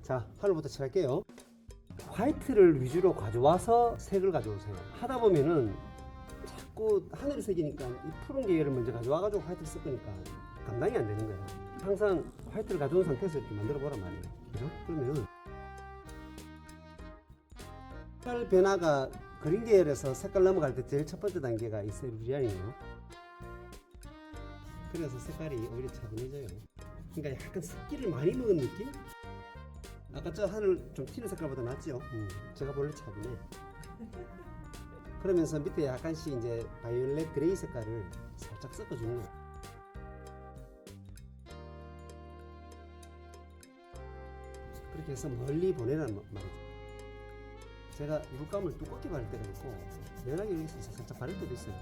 자, 하늘부터 칠할게요. 화이트를 위주로 가져와서 색을 가져오세요. 하다 보면은 자꾸 하늘이 색이니까 이 푸른 계열을 먼저 가져와가지고 화이트를 쓸 거니까 감당이 안 되는 거예요. 항상 화이트를 가져온 상태에서 이렇게 만들어 보란 말이에요. 그죠? 그러면은 색깔 변화가 그린 계열에서 색깔 넘어갈 때 제일 첫 번째 단계가 이 세루리안이에요. 그래서 색깔이 오히려 차분해져요. 그러니까 약간 습기를 많이 먹은 느낌? 아까 저 하늘 좀 튀는 색깔보다 낫죠? 제가 볼래 차분해. 그러면서 밑에 약간씩 이제 바이올렛 그레이 색깔을 살짝 섞어주는 거예요. 그렇게 해서 멀리 보내라는 말이죠. 제가 물감을 두껍게 바를 때가 있고 연하게 여기서 살짝 바를 때도 있어요.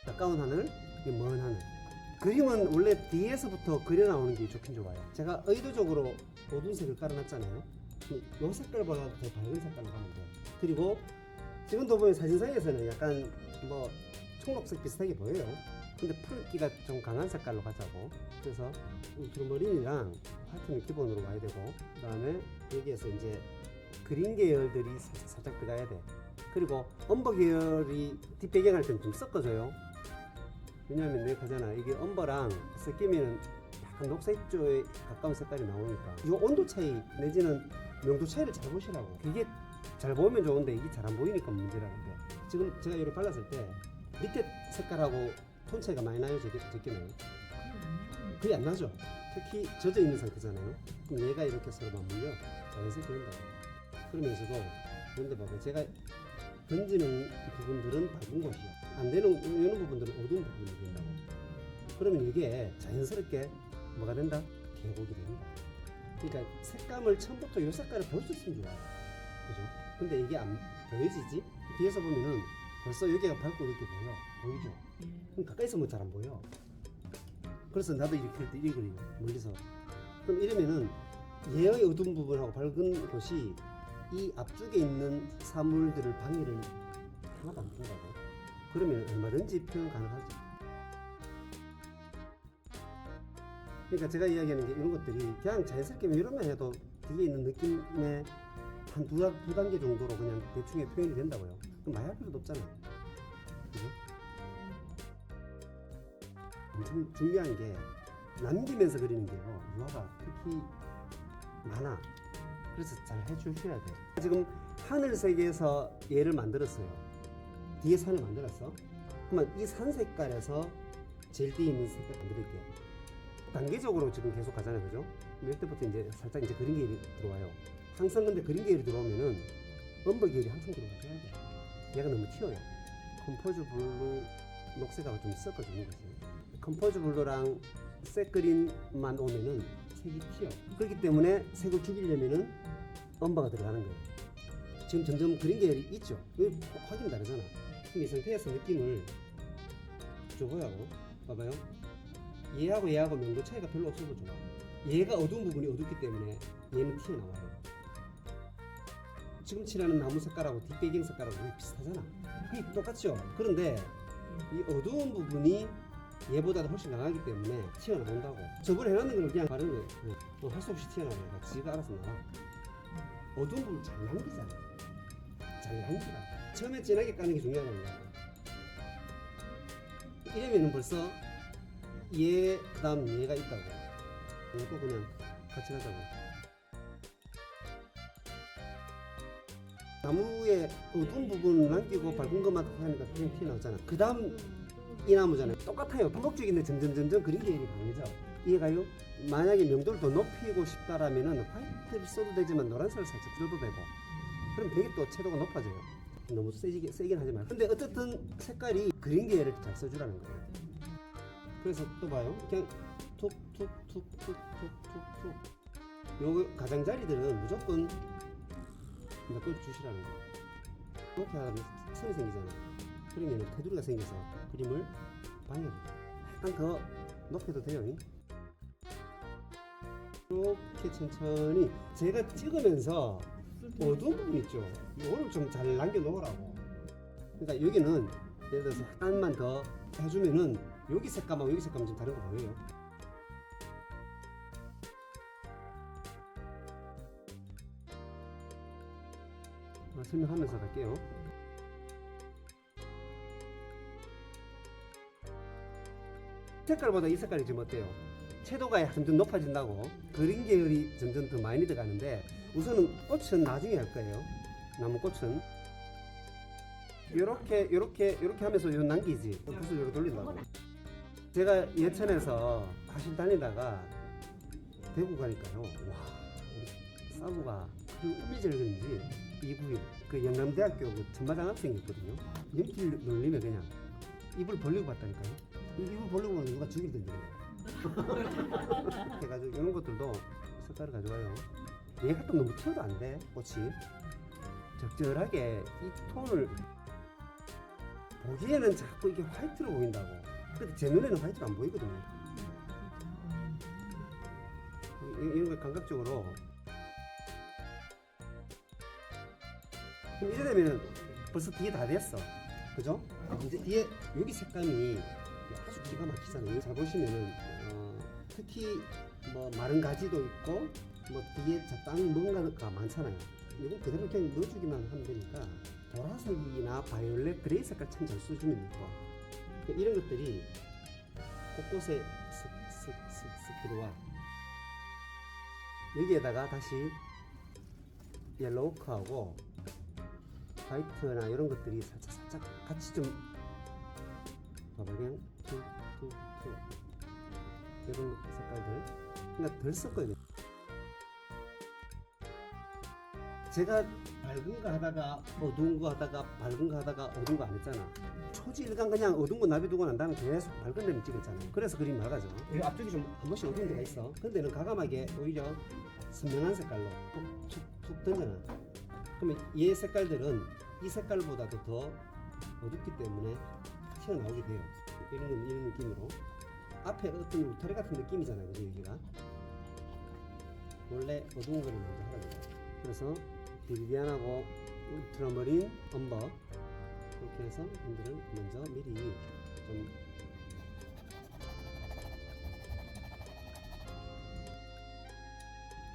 가까운 하늘, 먼 하늘. 그림은 원래 뒤에서부터 그려 나오는 게 좋긴 좋아요. 제가 의도적으로 어두운 색을 깔아놨잖아요. 이 색깔보다 더 밝은 색깔로 가면 돼요. 그리고 지금도 보면 사진상에서는 약간 뭐 청록색 비슷하게 보여요. 근데 붉기가 좀 강한 색깔로 가자고. 그래서 울트라머린이랑 화이트는 기본으로 와야 되고, 그 다음에 여기에서 이제 그린 계열들이 살짝 들어가야 돼. 그리고 엄버 계열이 뒷배경 할 때는 좀 섞어줘요. 왜냐하면 내가 하잖아, 이게 엄버랑 섞이면 약간 녹색 쪽에 가까운 색깔이 나오니까 이 온도 차이 내지는 명도 차이를 잘 보시라고. 그게 잘 보이면 좋은데 이게 잘 안 보이니까 문제라는데, 지금 제가 이렇게 발랐을 때 밑에 색깔하고 톤 차이가 많이 나요. 저기는 그게 안 나죠. 특히 젖어 있는 상태잖아요. 그럼 얘가 이렇게 서로 맞물려 자연스럽게 된다고. 그러면서도 그런데 봐봐, 제가 던지는 부분들은 밝은 곳이야. 안 되는 이런 부분들은 어두운 부분이 된다고. 그러면 이게 자연스럽게 뭐가 된다? 계곡이 된다. 그러니까 색감을 처음부터 이 색깔을 볼 수 있으면 좋아요. 그죠? 근데 이게 안 보여지지? 뒤에서 보면은 벌써 여기가 밝고 이렇게 보이죠? 그럼 가까이서 뭐 잘 안 보여. 그래서 나도 이렇게 할 때 이렇게 그리고 멀리서. 그럼 이러면은 얘의 어두운 부분하고 밝은 곳이 이 앞쪽에 있는 사물들을 방해를 하나도 안 준다고. 그러면 얼마든지 표현 가능하죠. 그러니까 제가 이야기하는 게 이런 것들이 그냥 자연스럽게 이런만 해도 뒤에 있는 느낌의 한 두 단계 정도로 그냥 대충의 표현이 된다고요. 그럼 많이 할 필요도 없잖아요. 그죠? 엄청 중요한 게 남기면서 그리는 게요. 유화가 특히 많아. 그래서 잘 해주셔야 돼요. 지금 하늘색에서 얘를 만들었어요. 뒤에 산을 만들었어. 그러면 이 산 색깔에서 제일 뒤에 있는 색깔 만들게요. 단계적으로 지금 계속 가잖아요. 그죠? 이때부터 이제 살짝 이제 그린 계열이 들어와요. 항상 근데 그린 계열이 들어오면은 엄버 계열이 항상 들어가줘야 돼. 얘가 너무 튀어요. 컴포즈 블루 녹색하고 좀 섞어주는 거지. 컴포즈 블루랑 색그린만 오면은 색이 튀어. 그렇기 때문에 색을 죽이려면은 엄버가 들어가는 거예요. 지금 점점 그린 계열이 있죠. 여기 확인 다르잖아. 그럼 이 상태에서 느낌을 줘보라고. 봐봐요. 얘하고 명도 차이가 별로 없어도 좋아. 얘가 어두운 부분이 어둡기 때문에 얘는 튀어나와요. 지금 칠하는 나무 색깔하고 뒷배경 색깔하고 거의 비슷하잖아. 그게 똑같죠. 그런데 이 어두운 부분이 얘보다도 훨씬 강하기 때문에 튀어나온다고. 저번에 해놨는 걸 그냥 바르는 거예요. 할 수 없이 튀어나와요. 지가 알아서 나와. 어두운 부분 잘 남기잖아. 잘 남기라. 처음에 진하게 까는 게 중요하다는 거야. 이러면은 벌써 얘 그다음 얘가 있다고. 이것도 그냥 같이 가자고. 나무에 어두운 부분을 남기고 밝은 것만 하니까 그냥 튀어나오잖아. 그 다음 이 나무잖아요. 똑같아요. 반복적인데 점점 그린 계열이 강해져. 이해가요? 만약에 명도를 더 높이고 싶다라면은 화이트를 써도 되지만 노란색을 살짝 써도 되고. 그럼 되게 또 채도가 높아져요. 너무 세긴 하지 말고. 근데 어쨌든 색깔이 그린 계열을 잘 써주라는 거예요. 그래서 또 봐요. 그냥 툭툭툭툭툭툭툭. 요 가장자리들은 무조건 몇 주시라는 거예요. 이렇게 하면 선이 생기잖아. 그러면 테두리가 생겨서 그림을 방해해요. 약간 더 높여도 돼요. 이렇게 천천히 제가 찍으면서 어두운 부분 있죠. 이거를 좀 잘 남겨 놓으라고. 그러니까 여기는 예를 들어서 약간만 더 해주면은 여기 색감하고 여기 색감은 좀 다른 거 보여요. 설명하면서 갈게요. 색깔보다 이 색깔이 지금 어때요? 채도가 점점 높아진다고. 그린 계열이 점점 더 많이 들어가는데 우선은 꽃은 나중에 할 거예요. 나무꽃은 요렇게 하면서 요 남기지. 붓을 요렇게 돌린다고. 제가 예천에서 과실 다니다가 대구 가니까요. 와, 우리 사부가 그리고 음이질 그런지 이부일 그 영남대학교 그 전마장학생이 있거든요. 연필 놀리면 그냥 입을 벌리고 봤다니까요. 이 입을 벌리고 보면 누가 죽이든지 해가지고 이런 것들도 색깔을 가져와요. 얘가 또 너무 튀어도 안 돼. 꽃이 적절하게 이 톤을 보기에는 자꾸 이게 화이트로 보인다고. 근데 제 눈에는 화이트로 안 보이거든요. 이런 걸 감각적으로. 그럼 이래 되면은 벌써 뒤에 다 됐어. 그죠? 이제 뒤에 여기 색감이 아주 기가 막히잖아요. 잘 보시면은 특히 뭐 마른 가지도 있고 뭐 뒤에 땅 뭔가가 많잖아요. 이건 그대로 그냥 넣어주기만 하면 되니까 보라색이나 바이올렛 그레이 색깔 참 잘 써주면 이뻐. 그러니까 이런 것들이 곳곳에 쓱쓱쓱쓱 들어와. 여기에다가 다시 옐로우크하고 화이트나 이런 것들이 살짝 같이 좀 봐봐. 그냥 툭툭툭 이런 색깔들 그러니까 덜 섞어야 돼. 제가 밝은 거 하다가 어두운 거 하다가 밝은 거 하다가 어두운 거 안 했잖아. 초지일간 그냥 어두운 거 놔두고 난 다음에 계속 밝은 데만 찍었잖아요. 그래서 그림이 맑아져. 여기 앞쪽이 좀 한 번씩 어두운 데가 있어. 근데 는 과감하게 오히려 선명한 색깔로 툭툭 던져놔. 그러면 얘 색깔들은 이 색깔보다도 더 어둡기 때문에 튀어나오게 돼요. 이런 느낌으로. 앞에 어떤 울타리 같은 느낌이잖아요. 그죠, 여기가. 원래 어두운 거를 먼저 하라 그래요. 그래서 비비안하고 울트라머린 엄버 그렇게 해서 분들은 먼저 미리 좀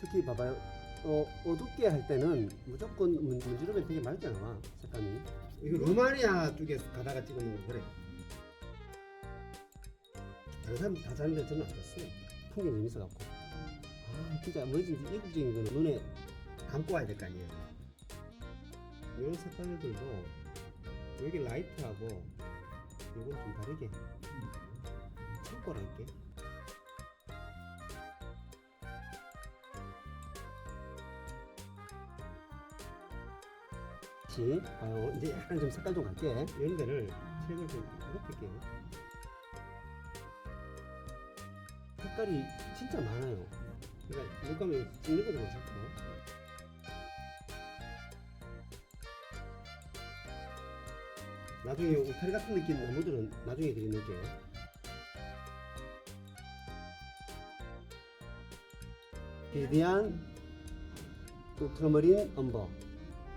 특히 봐봐요. 어둡게 할 때는 무조건 문지르면 되게 맑게 나와 색감이. 이거 루마니아 쪽에서 가다가 찍은 거 그래. 다른 사람 다 자는데 저는 안 잤어요. 풍경이 재밌어갖고. 아 진짜 뭐든지 이국적인 거는 눈에 감고 와야 될 거 아니에요. 이런 색깔들도 여기 라이트하고 이건 좀 다르게 참고랄게. 봐요. 이제 약간 좀 색깔 좀 갈게. 이런 데를 색을 좀 높일게요. 색깔이 진짜 많아요. 그러니까 물감을 찍는 것도 괜찮고. 나중에 울타리 같은 느낌 나무들은 나중에 그려놓을게요. 비비안 울트라머린 엄버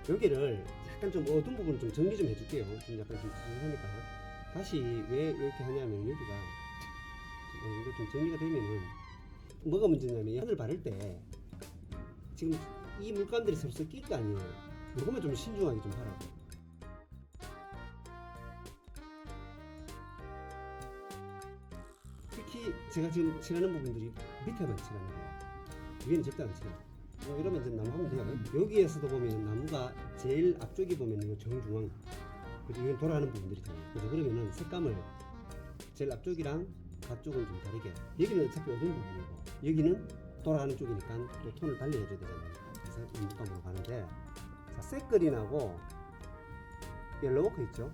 여기를 약간 좀 어두운 부분 좀 정리 좀 해줄게요. 좀 약간 좀 하니까 다시 왜 이렇게 하냐면 여기가 이거 좀 정리가 되면은 뭐가 문제냐면 하늘 바를 때 지금 이 물감들이 서로 낄 거 아니에요. 이거만 좀 신중하게 좀 하라고. 특히 제가 지금 칠하는 부분들이 밑에만 칠하는 거예요. 위에는 절대 안 칠해요. 이러면 이제 나무 하면 돼요. 여기에서도 보면 나무가 제일 앞쪽에 보면 이 정중앙, 그죠? 이건 돌아가는 부분들이잖아요. 그죠? 그러면은 색감을 제일 앞쪽이랑 가쪽은 좀 다르게. 여기는 어차피 어두운 부분이고 여기는 돌아가는 쪽이니까 또 톤을 달리 해줘야 되잖아요. 그래서 인두감으로 가는데, 자, 새그린하고 옐로우워크 있죠?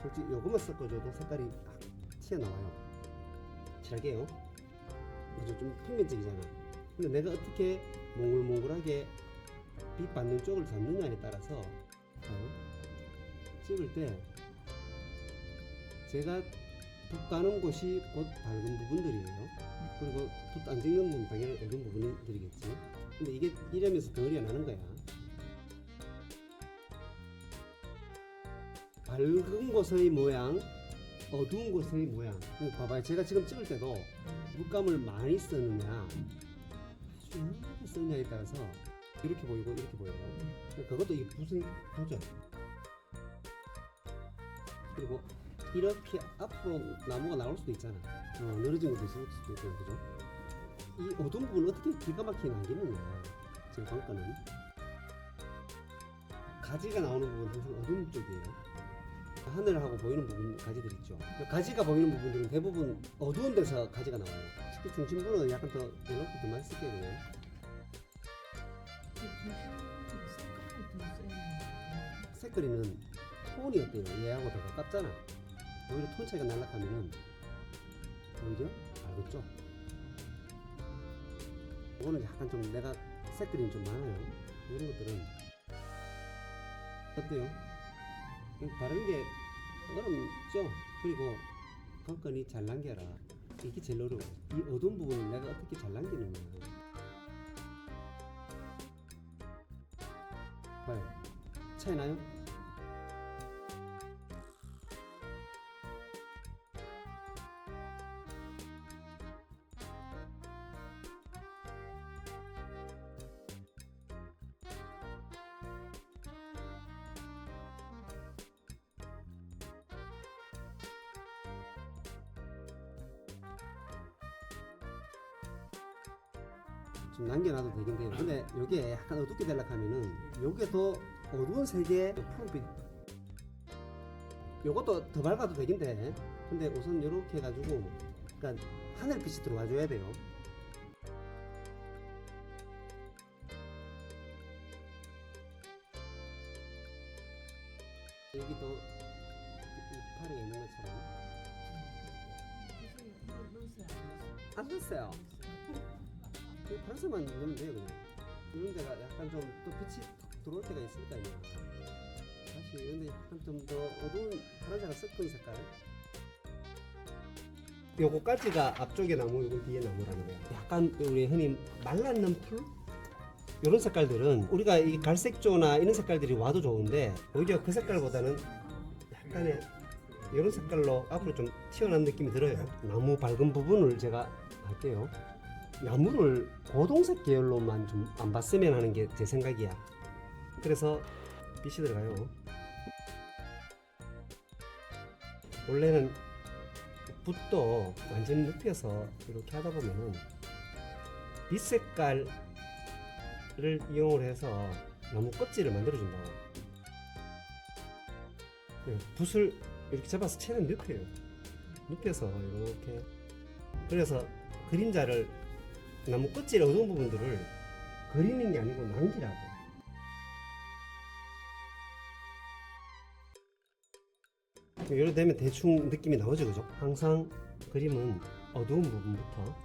솔직히 요것만 섞어줘도 색깔이 확 튀어나와요. 칠할게요. 그죠? 좀 평면적이잖아. 근데 내가 어떻게 몽글몽글하게 빛 받는 쪽을 잡느냐에 따라서 찍을 때 제가 붓 가는 곳이 곧 밝은 부분들이에요. 그리고 붓 안 찍는 부분 당연히 어두운 부분들이겠지. 근데 이게 이러면서 덩어리가 나는 거야. 밝은 곳의 모양, 어두운 곳의 모양. 봐봐요. 제가 지금 찍을 때도 물감을 많이 쓰느냐 아주 쓰느냐에 따라서 이렇게 보이고 이렇게 보여요. 그것도 이 붓은 보죠. 그리고 이렇게 앞으로 나무가 나올 수도 있잖아. 늘어진 것도 있을 수도 있고, 그죠? 이 어두운 부분 어떻게 기가 막히게 남기느냐. 제 관건은 가지가 나오는 부분 항상 어두운 쪽이에요. 하늘하고 보이는 부분 가지들 있죠. 가지가 보이는 부분들은 대부분 어두운 데서 가지가 나와요. 특히 중심부는 약간 더 이렇게 더 많이 쓰게 돼요. 색깔이는 톤이 어때요? 얘하고 더 가깝잖아. 오히려 톤 차이가 날락하면은 오히려 알겠죠? 이거는 약간 좀 내가 색깔이 좀 많아요. 이런 것들은 어때요? 바르는 게 어렵죠? 그리고 관건이 잘 남겨라. 이게 제일 어려워. 이 어두운 부분을 내가 어떻게 잘 남기느냐. 봐요. 차이 나요? 좀 남겨놔도 되긴 돼요. 근데 이게 약간 어둡게 되려고 하면은 요게 더 어두운 색의 푸른빛, 요것도 더 밝아도 되긴 돼. 근데 우선 이렇게 해가지고 그러니까 하늘빛이 들어와줘야 돼요. 여기도 이파리가 있는 것처럼 안 됐어요. 파란색만 넣으면 돼요. 그냥 이런 데가 약간 좀 또 빛이 탁 들어올 때가 있으니까요. 다시 이런데 약간 좀 더 어두운 파란색을 섞은 색깔. 요거까지가 앞쪽에 나무, 요거 뒤에 나무라는 거야. 약간 우리 흔히 말랐는 풀? 이런 색깔들은 우리가 이 갈색조나 이런 색깔들이 와도 좋은데 오히려 그 색깔보다는 약간의 이런 색깔로 앞으로 좀 튀어나온 느낌이 들어요. 나무 밝은 부분을 제가 할게요. 나무를 고동색 계열로만 좀 안 봤으면 하는 게 제 생각이야. 그래서 빛이 들어가요. 원래는 붓도 완전히 눕혀서 이렇게 하다 보면은 빛 색깔을 이용을 해서 나무 껍질을 만들어 준다고. 붓을 이렇게 잡아서 채는 눕혀요. 눕혀서 이렇게. 그래서 그림자를 나무 껍질 어두운 부분들을 그리는 게 아니고 남기라고. 이렇게 되면 대충 느낌이 나오죠, 그죠? 항상 그림은 어두운 부분부터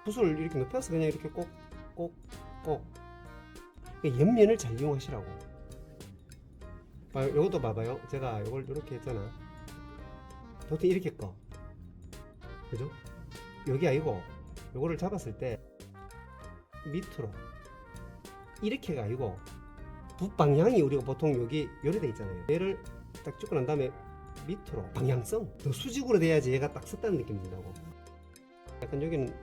붓을 이렇게 높여서 그냥 이렇게 꼭 옆면을 잘 이용하시라고. 요것도 봐봐요. 제가 요걸 이렇게 했잖아. 보통 이렇게 꺼. 그죠? 여기 아니고 요거를 잡았을 때 밑으로 이렇게가 아니고 붓 방향이 우리가 보통 여기 요래 돼 있잖아요. 얘를 딱 찍고 난 다음에 밑으로 방향성 더 수직으로 돼야지 얘가 딱 섰다는 느낌이 든다고. 약간 여기는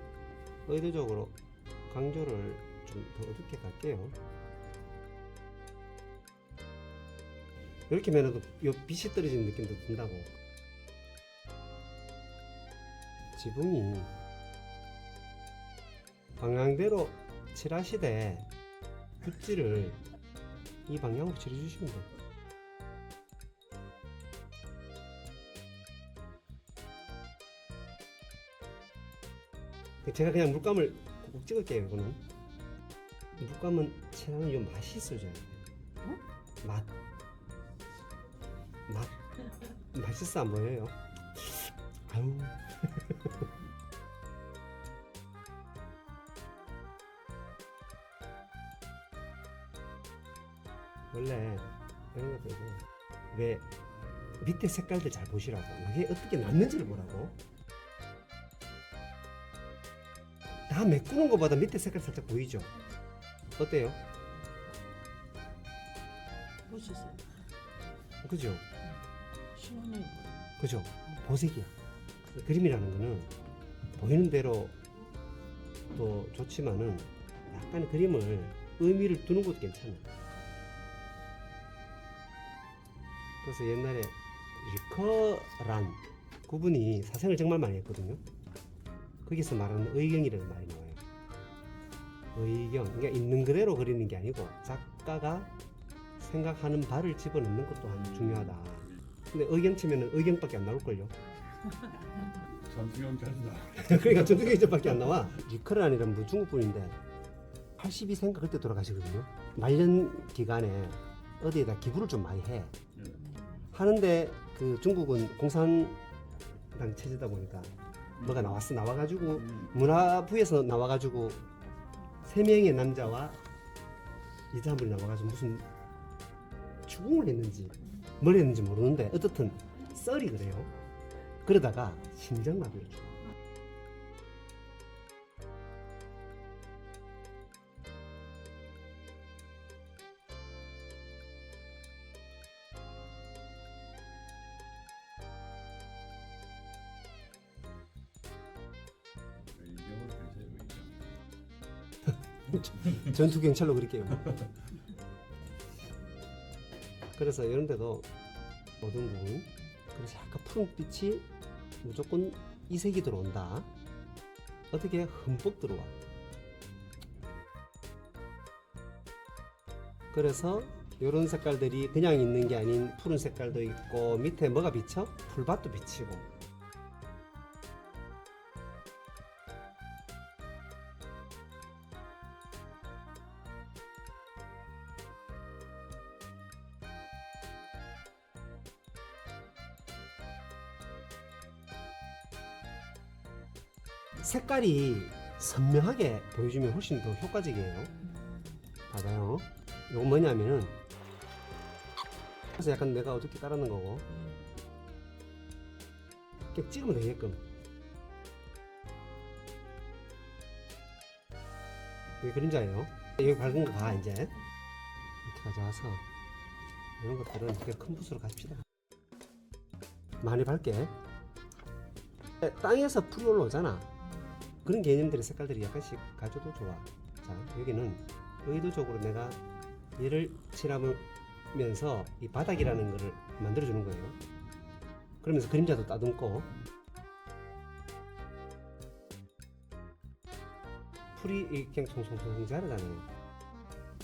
의도적으로 강조를 좀 더 어둡게 갈게요. 이렇게 면해도 요 빛이 떨어지는 느낌도 든다고. 지붕이 방향대로 칠하시되 붓질을 이 방향으로 칠해주시면 돼요. 제가 그냥 물감을 꼭 찍을게요. 이거는 물감은 칠하면 요 맛이 있어져야 돼요. 맛 맛있어 안 보여요? 아유. 원래 이런 것들은 왜 밑에 색깔들 잘 보시라고. 이게 어떻게 났는지를 보라고. 다 메꾸는 것보다 밑에 색깔 살짝 보이죠? 어때요? 멋있어요. 그죠? 시원해 보여. 그죠? 보색이야. 그림이라는 거는 보이는 대로 또 좋지만은 약간 그림을 의미를 두는 것도 괜찮아. 그래서 옛날에 리커란 그분이 사생을 정말 많이 했거든요. 거기서 말하는 의경이라는 말이 나와요. 의경, 그러니까 있는 그대로 그리는 게 아니고 작가가 생각하는 바를 집어넣는 것도 아주 중요하다. 근데 의경 치면은 의경밖에 안 나올걸요. 전투경 잘나. 그러니까 전투경전밖에 안 나와. 리커란이라는 분 중국 분인데 82세인가 그때 돌아가시거든요. 말년 기간에 어디에다 기부를 좀 많이 해. 하는데 그 중국은 공산당 체제다 보니까 뭐가 나와가지고 문화부에서 나와가지고 3명의 남자와 여자 한 분이 나와가지고 무슨 추궁을 했는지 뭘 했는지 모르는데 어떻든 썰이 그래요. 그러다가 심장마비를 죽어. 의경을 그리세요. 의경. 전투 경찰로 그릴게요. 그래서 이런 데도 어두운 부분, 그래서 약간 푸른 빛이 무조건 이색이 들어온다. 어떻게 흠뻑 들어와. 그래서 이런 색깔들이 그냥 있는 게 아닌 푸른 색깔도 있고 밑에 뭐가 비쳐? 풀밭도 비치고. 색깔이 선명하게 보여주면 훨씬 더 효과적이에요. 봐봐요. 이건 뭐냐면은 그래서 약간 내가 어둡게 깔아놓은 거고 그냥 찍으면 되게끔. 이게 그림자예요. 여기 밝은 거 봐. 이제 이렇게 가져와서 이런 것들은 그냥 큰 붓으로 가십시다. 많이 밝게. 땅에서 풀이 올라오잖아. 그런 개념들의 색깔들이 약간씩 가져도 좋아. 자, 여기는 의도적으로 내가 얘를 칠하면서 이 바닥이라는 거를 만들어주는 거예요. 그러면서 그림자도 따듬고 풀이 그냥 송송송 자르잖아요.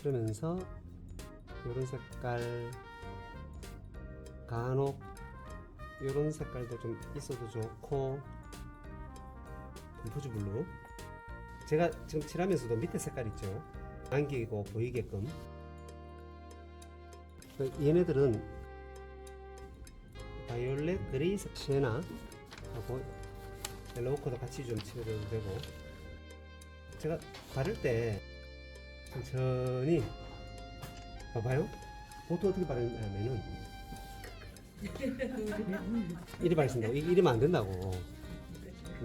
그러면서 이런 색깔 간혹 이런 색깔도 좀 있어도 좋고 컴포즈 블루. 제가 지금 칠하면서도 밑에 색깔 있죠. 남기고 보이게끔. 얘네들은 바이올렛, 그레이색, 시에나 하고 옐로우코도 같이 좀 칠해도 되고. 제가 바를 때 천천히 봐봐요. 보통 어떻게 바르냐면은 이리 바르신다고. 이러면 안 된다고.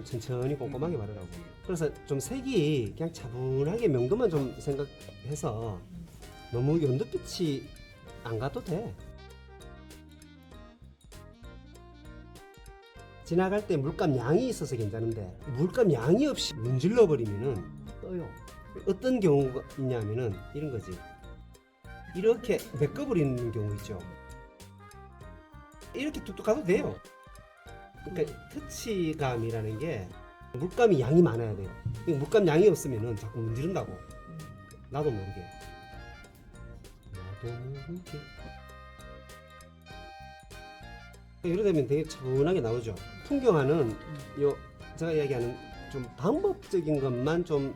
천천히 꼼꼼하게 바르라고. 그래서 좀 색이 그냥 차분하게 명도만 좀 생각해서 너무 연두빛이 안 가도 돼. 지나갈 때 물감 양이 있어서 괜찮은데 물감 양이 없이 문질러 버리면은 떠요. 어떤 경우가 있냐면은 이런 거지. 이렇게 메꿔버리는 경우 있죠. 이렇게 툭툭 가도 돼요. 그러니까 터치감이라는 게 물감이 양이 많아야 돼요. 물감 양이 없으면은 자꾸 문지른다고. 나도 모르게. 이러 되면 되게 차분하게 나오죠. 풍경화는 요 제가 이야기하는 좀 방법적인 것만 좀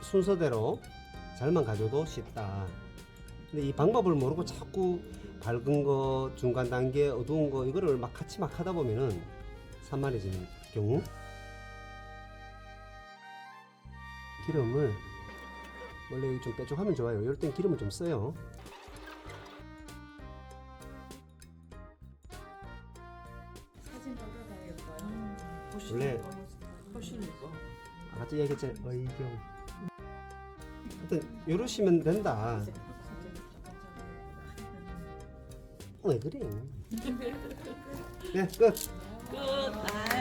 순서대로 잘만 가져도 쉽다. 근데 이 방법을 모르고 자꾸 밝은 거, 중간 단계, 어두운 거 이거를 막 같이 막 하다 보면은 산만해지는 경우. 기름을 원래 여기 좀 빼쪽하면 좋아요. 이럴 땐 기름을 좀 써요. 사진 보다 예뻐요. 원래 훨씬 예뻐. 아까 얘기했잖아요. 의경. 하여튼 이러시면 된다. 왜 그래? 네, 끝. 끝. 아.